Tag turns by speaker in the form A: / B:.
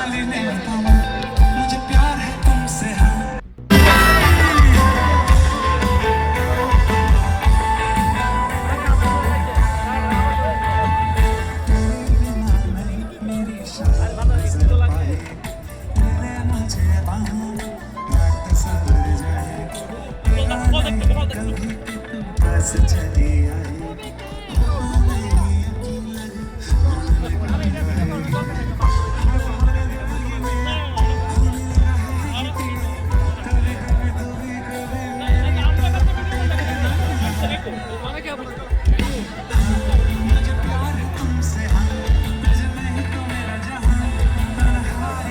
A: ने मुझे प्यार है तुमसे हाँ मेरी शादी से पाए मेरे मुझे बात सवर जाए कभी बस चली आई